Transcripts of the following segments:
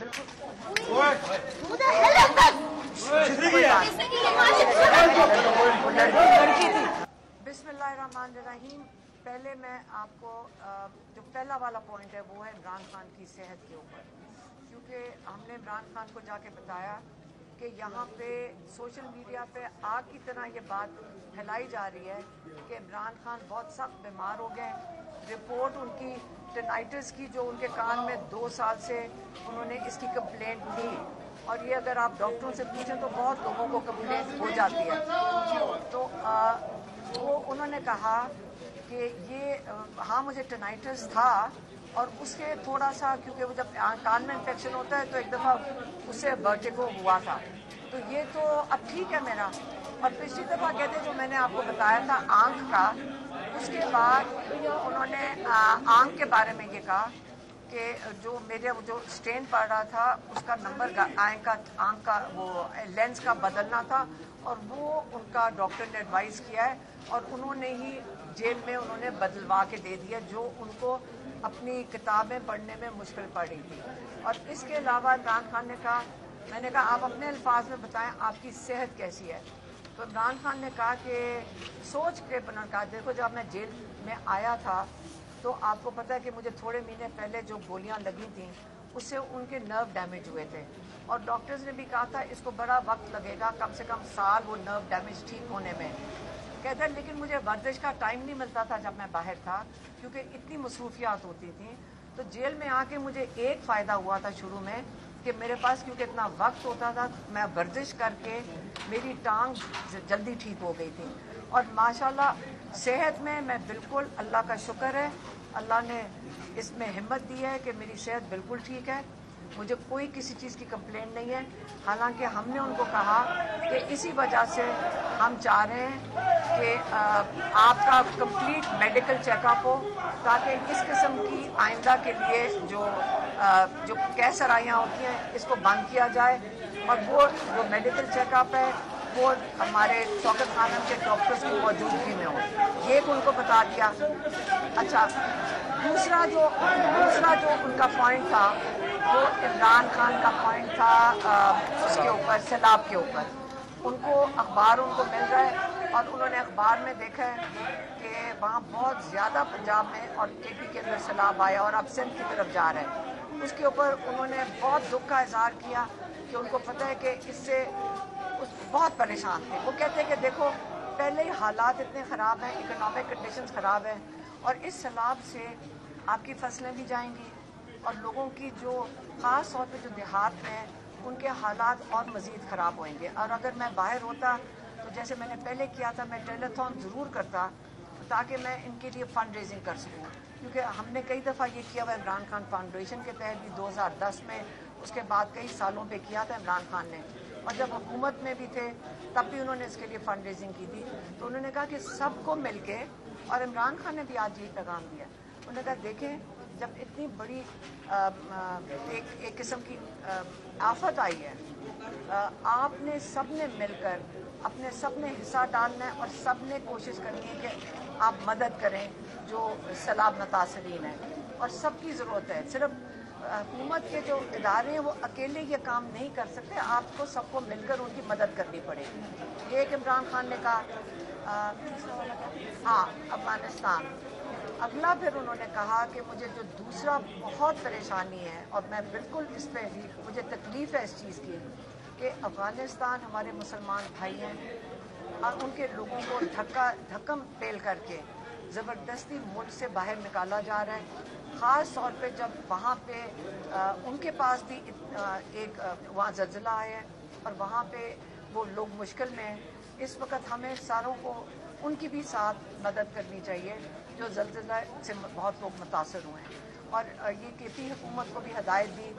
Who the hell is this? बिस्मिल्लाहिर्रहमानिर्रहीम। पहले मैं आपको जो पहला वाला पॉइंट है वो है इमरान खान की सेहत के ऊपर, क्योंकि हमने इमरान खान को जाके बताया कि यहाँ पे सोशल मीडिया पे आग की तरह ये बात फैलाई जा रही है कि इमरान खान बहुत सख्त बीमार हो गए। रिपोर्ट उनकी टेनाइटिस की जो उनके कान में 2 साल से उन्होंने इसकी कंप्लेंट दी, और ये अगर आप डॉक्टरों से पूछें तो बहुत लोगों को कंप्लेंट हो जाती है। तो वो उन्होंने कहा कि ये हाँ मुझे टेनाइटिस था, और उसके थोड़ा सा क्योंकि वो जब कान में इन्फेक्शन होता है तो एक दफ़ा उससे वर्टिगो हुआ था, तो ये तो अब ठीक है मेरा। और पिछली दफ़ा कहते जो मैंने आपको बताया था आँख का, उसके बाद उन्होंने आँख के बारे में ये कहा कि जो मेरे जो स्टेन पड़ रहा था उसका नंबर आँख का वो लेंस का बदलना था, और वो उनका डॉक्टर ने एडवाइस किया है, और उन्होंने ही जेल में उन्होंने बदलवा के दे दिया जो उनको अपनी किताबें पढ़ने में मुश्किल पड़ रही थी। और इसके अलावा इमरान खान ने कहा, मैंने कहा आप अपने अल्फाज में बताएं आपकी सेहत कैसी है। तो इमरान खान ने कहा कि सोच के बना कहा, देखो जब मैं जेल में आया था तो आपको पता है कि मुझे थोड़े महीने पहले जो गोलियां लगी थी उससे उनके नर्व डैमेज हुए थे, और डॉक्टर्स ने भी कहा था इसको बड़ा वक्त लगेगा, कम से कम साल वो नर्व डैमेज ठीक होने में। कहते हैं लेकिन मुझे वर्जिश का टाइम नहीं मिलता था जब मैं बाहर था, क्योंकि इतनी मसरूफियात होती थी। तो जेल में आके मुझे एक फ़ायदा हुआ था शुरू में कि मेरे पास क्योंकि इतना वक्त होता था, मैं वर्जिश करके मेरी टांग जल्दी ठीक हो गई थी। और माशाल्लाह सेहत में मैं बिल्कुल, अल्लाह का शुक्र है, अल्लाह ने इसमें हिम्मत दी है कि मेरी सेहत बिल्कुल ठीक है, मुझे कोई किसी चीज़ की कंप्लेंट नहीं है। हालांकि हमने उनको कहा कि इसी वजह से हम चाह रहे हैं कि आपका कंप्लीट मेडिकल चेकअप हो, ताकि इस किस्म की आइंदा के लिए जो कैसराइयाँ होती हैं इसको बंद किया जाए, और वो जो मेडिकल चेकअप है वो हमारे शौकत खानम के डॉक्टर्स की मौजूदगी में हो, ये उनको बता दिया। अच्छा, दूसरा जो उनका पॉइंट था वो इमरान खान का पॉइंट था उसके ऊपर, सैलाब के ऊपर। उनको अखबार उनको मिल रहा है, और उन्होंने अखबार में देखा है कि वहाँ बहुत ज़्यादा पंजाब में और केपी के अंदर सैलाब आया और अब सिंध की तरफ जा रहा है। उसके ऊपर उन्होंने बहुत दुख का इजहार किया कि उनको पता है कि इससे बहुत परेशान थे। वो कहते हैं कि देखो पहले ही हालात इतने ख़राब हैं, इकोनॉमिक कंडीशंस ख़राब हैं, और इस सैलाब से आपकी फसलें भी जाएंगी, और लोगों की जो ख़ास तौर पे जो देहात में हैं उनके हालात और मज़ीद ख़राब होंगे। और अगर मैं बाहर होता तो जैसे मैंने पहले किया था, मैं टेलीथॉन ज़रूर करता ताकि मैं इनके लिए फ़ंड रेजिंग कर सकूँ, क्योंकि हमने कई दफ़ा ये किया हुआ इमरान खान फाउंडेशन के तहत भी 2010 में, उसके बाद कई सालों पे किया था इमरान खान ने, और जब हुकूमत में भी थे तब भी उन्होंने इसके लिए फ़ंड रेजिंग की थी। तो उन्होंने कहा कि सबको मिल के, और इमरान खान ने भी आज यही पैगाम दिया, उन्होंने कहा देखें जब इतनी बड़ी एक किस्म की आफत आई है, आपने सब ने मिलकर अपने सब ने हिस्सा डालना है, और सब ने कोशिश करनी है कि आप मदद करें जो सैलाब मुतासरीन हैं, और सबकी ज़रूरत है। सिर्फ हुकूमत के जो इदारे हैं वो अकेले ये काम नहीं कर सकते, आपको सबको मिलकर उनकी मदद करनी पड़ेगी। ये एक इमरान खान ने कहा। हाँ, अफगानिस्तान। अगला फिर उन्होंने कहा कि मुझे जो दूसरा बहुत परेशानी है, और मैं बिल्कुल इस पर मुझे तकलीफ़ है इस चीज़ की, कि अफ़गानिस्तान हमारे मुसलमान भाई हैं, और उनके लोगों को धक्कम पेल करके ज़बरदस्ती मुल्क से बाहर निकाला जा रहा है। ख़ास तौर पे जब वहाँ पे उनके पास भी एक वहाँ ज़लज़ला आया है, और वहाँ पे वो लोग मुश्किल में हैं। इस वक्त हमें सारों को उनकी भी साथ मदद करनी चाहिए जो ज़लज़ला से बहुत लोग मुतासर हुए हैं। और ये केपी हुकूमत को भी हिदायत दी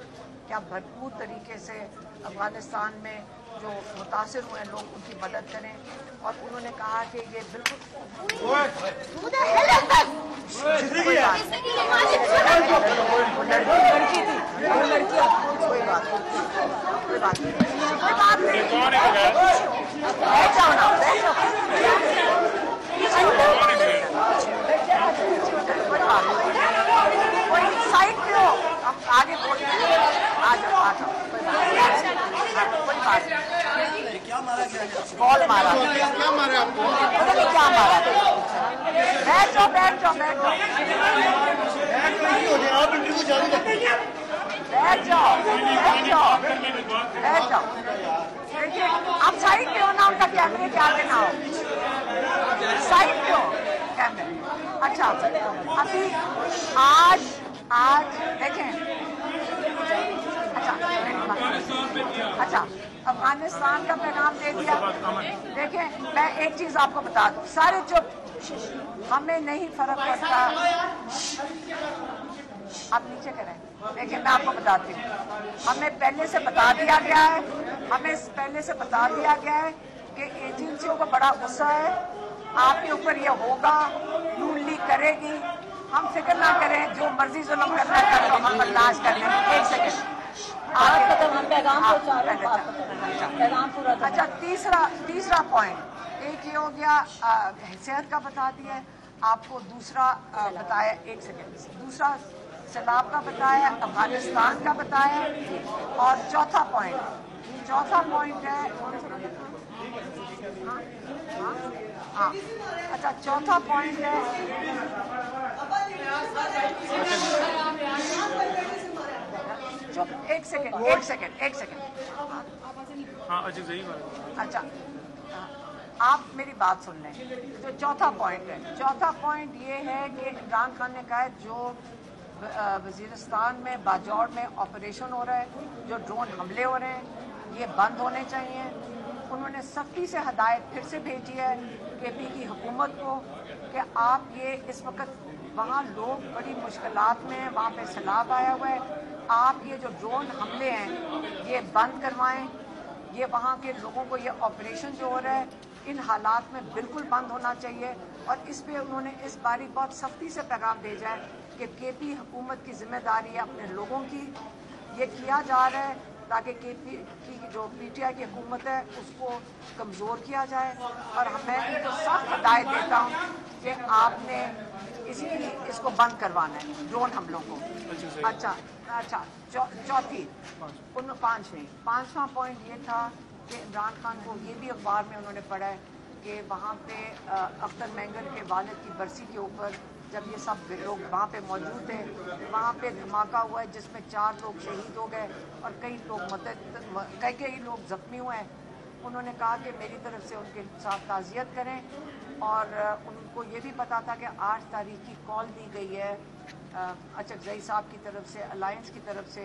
कि आप भरपूर तरीके से अफ़गानिस्तान में जो मुतासर हुए लोग उनकी मदद करें, और उन्होंने कहा कि ये बिल्कुल साइड पे हो, आगे बोलिए, आ जाओ। बॉल मारा, क्या मारे आपको? पता नहीं क्या मारा। बैठ जाओ बैठ जाओ बैठ जाओ आप इंटरव्यू जारी रखिए। बैठ जाओ बैठ जाओ बैठ जाओ। देखिए आप साइड पे हो ना, उनका कैमरे के आगे ना हो, साइड पे हो कैमरे। अच्छा अभी आज देखें, अच्छा अफगानिस्तान का पैगाम दे दिया। देखें मैं एक चीज आपको बता दूं, सारे चुप, हमें नहीं फर्क पड़ता। आप नीचे करें। देखिए मैं आपको बताती हूँ, हमें पहले से बता दिया गया है, कि एजेंसियों को बड़ा गुस्सा है, आपके ऊपर ये होगा, नून लीग करेगी। हम फिक्र ना करें, जो मर्जी जुल्म करना है तो हम बर्दाश्त कर लेंगे। एक सेकंड हम पैगाम पैगाम पूरा। अच्छा तीसरा पॉइंट एक ये हो गया, सेहत का बता दिया आपको। दूसरा बताया, एक सेकंड, दूसरा सैलाब का बताया, अफगानिस्तान का बताया, और चौथा पॉइंट है हाँ अच्छा चौथा पॉइंट है चुप, एक सेकंड हाँ अच्छा सही बात। अच्छा आप मेरी बात सुन लें। जो चौथा पॉइंट ये है कि इमरान खान ने कहा है जो वजीरिस्तान में बाजौड़ में ऑपरेशन हो रहा है, जो ड्रोन हमले हो रहे हैं, ये बंद होने चाहिए। उन्होंने सख्ती से हदायत फिर से भेजी है केपी की हुकूमत को कि आप ये इस वक्त वहाँ लोग बड़ी मुश्किलात में हैं, वहाँ पे सैलाब आया हुआ है, आप ये जो ड्रोन हमले हैं ये बंद करवाएं। ये वहाँ के लोगों को ये ऑपरेशन जो हो रहा है इन हालात में बिल्कुल बंद होना चाहिए। और इस पे उन्होंने इस बारी बहुत सख्ती से पैगाम भेजा है कि केपी हुकूमत की जिम्मेदारी है अपने लोगों की, ये किया जा रहा है ताकि केपी की जो पीटीआई की हुकूमत है उसको कमज़ोर किया जाए। और मैं इनको सख्त हिदायत देता हूँ कि आपने इसको बंद करवाना है, ड्रोन हमलों को। अच्छा पांचवा पॉइंट ये था कि इमरान खान को ये भी अखबार में उन्होंने पढ़ा है कि वहाँ पे अख्तर मेंगर के वालिद की बरसी के ऊपर जब ये सब लोग वहाँ पे मौजूद थे, वहाँ पे धमाका हुआ है जिसमें 4 लोग शहीद हो गए और कई लोग जख्मी हुए हैं। उन्होंने कहा कि मेरी तरफ से उनके साथ ताज़ियत करें। और उनको ये भी पता था कि 8 तारीख की कॉल दी गई है अचकजई साहब की तरफ से, अलायंस की तरफ से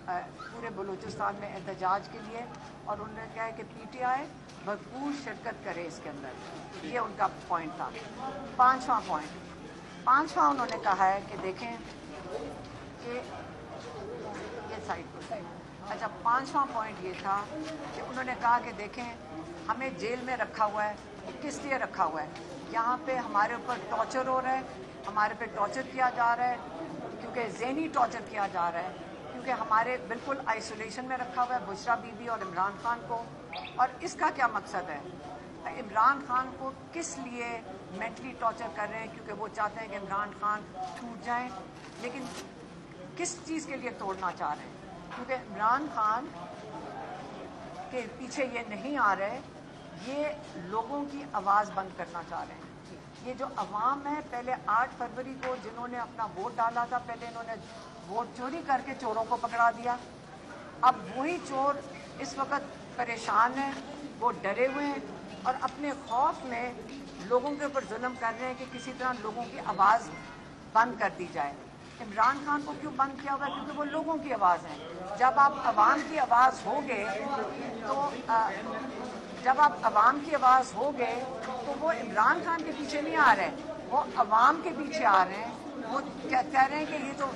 पूरे बलूचिस्तान में एहतजाज के लिए। और उन्होंने कहा है कि पीटीआई भरपूर शिरकत करे इसके अंदर। ये उनका पॉइंट था। पांचवा उन्होंने कहा है कि देखें कि ये साइड पर अच्छा पांचवा पॉइंट ये था कि उन्होंने कहा कि देखें हमें जेल में रखा हुआ है, किस लिए रखा हुआ है? यहाँ पे हमारे ऊपर टॉर्चर हो रहा है, हमारे पे टॉर्चर किया जा रहा है, क्योंकि ज़हनी टॉर्चर किया जा रहा है, क्योंकि हमारे बिल्कुल आइसोलेशन में रखा हुआ है बुशरा बीबी और इमरान खान को। और इसका क्या मकसद है? इमरान खान को किस लिए मेंटली टॉर्चर कर रहे हैं? क्योंकि वो चाहते हैं कि इमरान खान टूट जाएं, लेकिन किस चीज़ के लिए तोड़ना चाह रहे हैं? क्योंकि इमरान खान के पीछे ये नहीं आ रहे, ये लोगों की आवाज़ बंद करना चाह रहे हैं। ये जो अवाम है, पहले 8 फरवरी को जिन्होंने अपना वोट डाला था, पहले इन्होंने वोट चोरी करके चोरों को पकड़ा दिया। अब वही चोर इस वक्त परेशान हैं, वो डरे हुए हैं और अपने खौफ में लोगों के ऊपर जुल्म कर रहे हैं कि किसी तरह लोगों की आवाज़ बंद कर दी जाए। इमरान खान को क्यों बंद किया हुआ है? क्योंकि वो लोगों की आवाज़ है। जब आप अवाम की आवाज़ होगे तो वो इमरान खान के पीछे नहीं आ रहे हैं, वो अवाम के पीछे आ रहे हैं। वो कह रहे हैं कि ये जो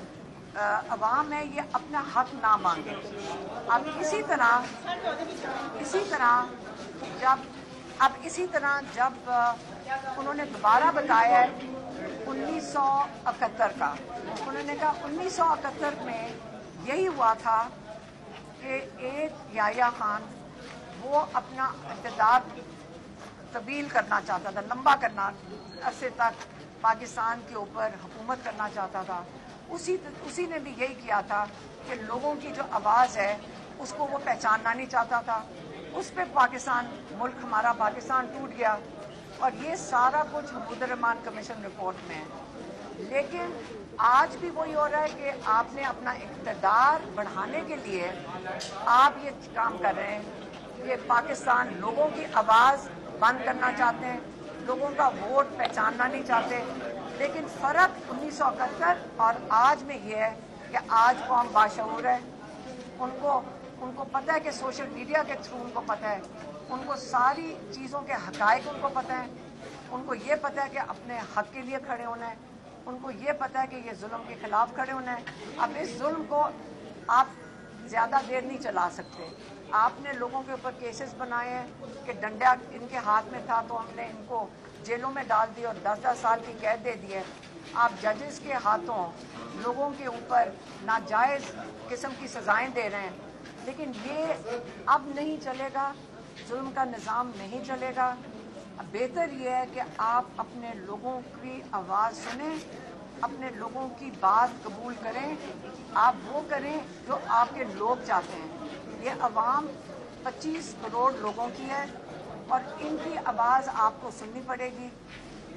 अवाम है ये अपना हक ना मांगे। अब इसी तरह जब उन्होंने दोबारा बताया 1971 का, उन्होंने कहा 1971 में यही हुआ था कि एक याह्या खान वो अपना इक़्तिदार तब्दील करना चाहता था, लंबा करना, अरसे तक पाकिस्तान के ऊपर हुकूमत करना चाहता था। उसी ने भी यही किया था कि लोगों की जो आवाज़ है उसको वो पहचानना नहीं चाहता था। उस पे पाकिस्तान, मुल्क हमारा पाकिस्तान टूट गया, और ये सारा कुछ महमूद रहमान कमीशन रिपोर्ट में है। लेकिन आज भी वही हो रहा है कि आपने अपना इक़्तिदार बढ़ाने के लिए आप ये काम कर रहे हैं कि पाकिस्तान लोगों की आवाज़ बंद करना चाहते हैं, लोगों का वोट पहचानना नहीं चाहते। लेकिन फ़र्क 1971 और आज में ये है कि आज कौम बाशऊर है, उनको पता है कि सोशल मीडिया के थ्रू उनको पता है, उनको सारी चीज़ों के हक़ाइक़ उनको पता है, उनको ये पता है कि अपने हक़ के लिए खड़े होना है, उनको ये पता है कि ये जुल्म के ख़िलाफ़ खड़े होना है। अब इस जुल्म को आप ज़्यादा देर नहीं चला सकते। आपने लोगों के ऊपर केसेस बनाए हैं कि डंडा इनके हाथ में था तो हमने इनको जेलों में डाल दिया और 10-10 साल की कैद दे दी है। आप जजेस के हाथों लोगों के ऊपर नाजायज़ किस्म की सज़ाएँ दे रहे हैं। लेकिन ये अब नहीं चलेगा, जुल्म का निज़ाम नहीं चलेगा। बेहतर ये है कि आप अपने लोगों की आवाज़ सुनें, अपने लोगों की बात कबूल करें, आप वो करें जो आपके लोग चाहते हैं। ये अवाम 25 करोड़ लोगों की है और इनकी आवाज़ आपको सुननी पड़ेगी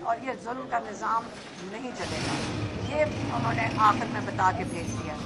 और ये जुल्म का निज़ाम नहीं चलेगा। ये उन्होंने आखिर में बता के भेज दिया।